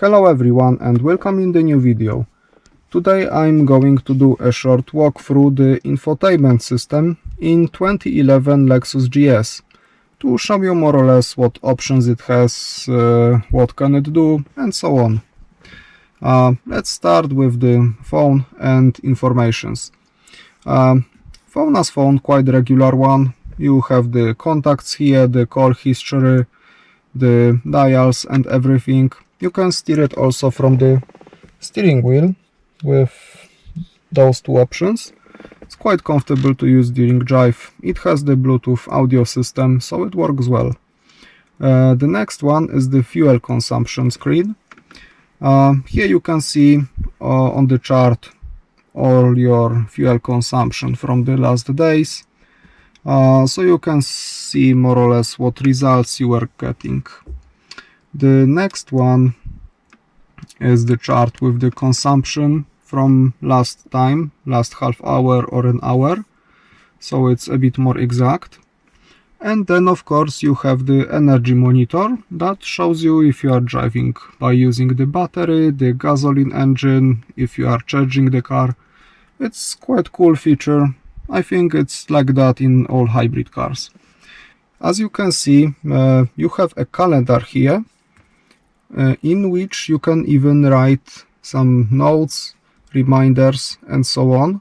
Hello everyone and welcome in the new video. Today I'm going to do a short walk through the infotainment system in 2011 Lexus GS to show you more or less what options it has, what can it do, and so on. Let's start with the phone and informations. Phone as phone, quite regular one. You have the contacts here, the call history, the dials and everything. You can steer it also from the steering wheel with those two options. It's quite comfortable to use during drive. It has the Bluetooth audio system, so it works well. The next one is the fuel consumption screen. Here you can see on the chart all your fuel consumption from the last days. So you can see more or less what results you are getting. The next one is the chart with the consumption from last time, last half hour or an hour, so it's a bit more exact. And then of course you have the energy monitor that shows you if you are driving by using the battery, the gasoline engine, if you are charging the car. It's quite cool feature. I think it's like that in all hybrid cars. As you can see, you have a calendar here in which you can even write some notes, reminders and so on.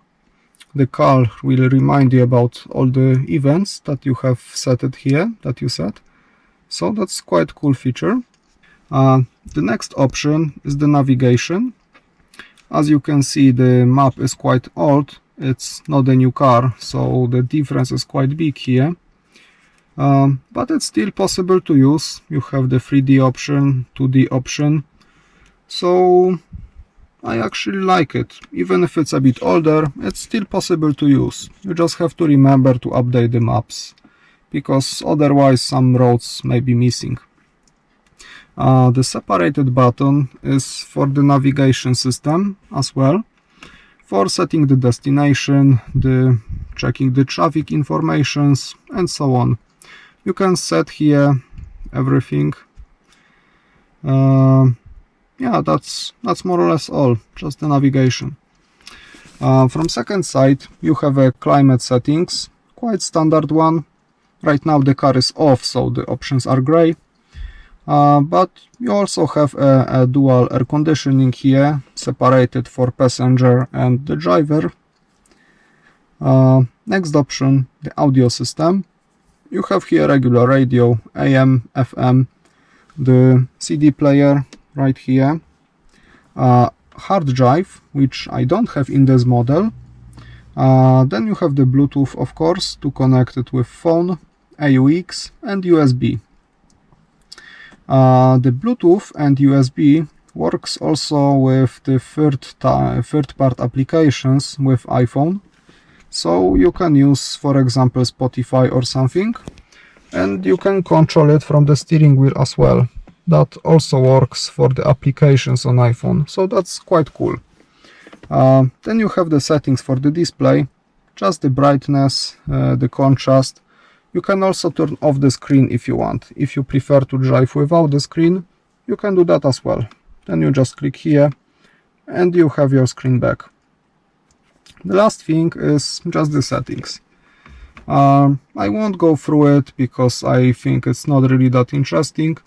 The car will remind you about all the events that you have set it here, that you set. So that's quite cool feature. The next option is the navigation. As you can see, the map is quite old. It's not a new car, so the difference is quite big here. But it's still possible to use. You have the 3D option, 2D option. So I actually like it. Even if it's a bit older, it's still possible to use. You just have to remember to update the maps, because otherwise some roads may be missing. The separated button is for the navigation system as well, for setting the destination, the checking the traffic informations and so on. You can set here everything. Yeah, that's more or less all, just the navigation. From second side you have a climate settings, quite standard one. Right now the car is off, so the options are gray. But you also have a dual air conditioning here, separated for passenger and the driver. Next option, the audio system. You have here regular radio, AM, FM, the CD player right here, hard drive, which I don't have in this model. Then you have the Bluetooth, of course, to connect it with phone, AUX and USB. The Bluetooth and USB works also with the third-part applications with iPhone. So you can use, for example, Spotify or something, and you can control it from the steering wheel as well. That also works for the applications on iPhone, so that's quite cool. Then you have the settings for the display, just the brightness, the contrast. You can also turn off the screen if you want. If you prefer to drive without the screen, you can do that as well. Then you just click here and you have your screen back. The last thing is just the settings. I won't go through it because I think it's not really that interesting.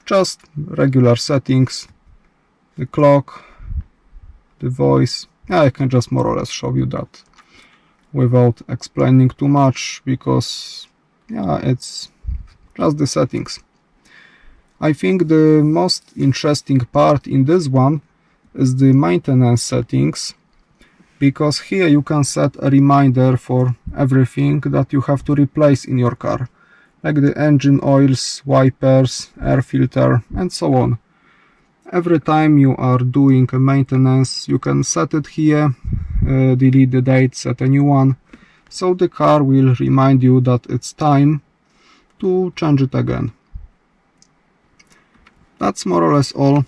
Just regular settings, the clock, the voice. I can just more or less show you that without explaining too much, because yeah, it's just the settings. I think the most interesting part in this one is the maintenance settings, because here you can set a reminder for everything that you have to replace in your car, like the engine oils, wipers, air filter and so on. Every time you are doing a maintenance, you can set it here, delete the date, set a new one, so the car will remind you that it's time to change it again. That's more or less all.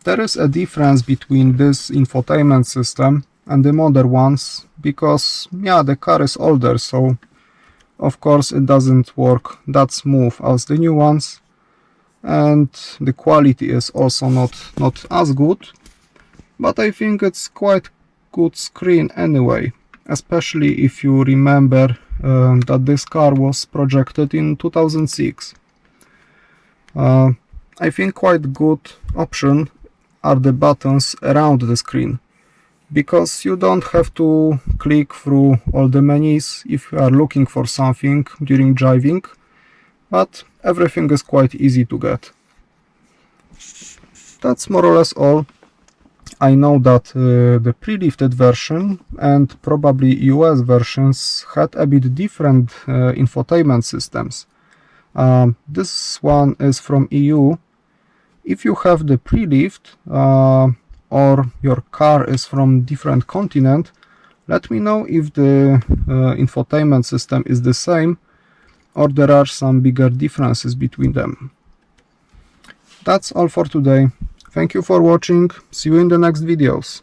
There is a difference between this infotainment system and the modern ones, because yeah, the car is older, so of course it doesn't work that smooth as the new ones. and the quality is also not as good, but I think it's quite good screen anyway, especially if you remember that this car was projected in 2006. I think quite good option are the buttons around the screen, because you don't have to click through all the menus if you are looking for something during driving, but everything is quite easy to get. That's more or less all. I know that the pre-lifted version and probably US versions had a bit different infotainment systems. This one is from EU. If you have the pre-lift or your car is from different continent, let me know if the infotainment system is the same or there are some bigger differences between them. That's all for today. Thank you for watching. See you in the next videos.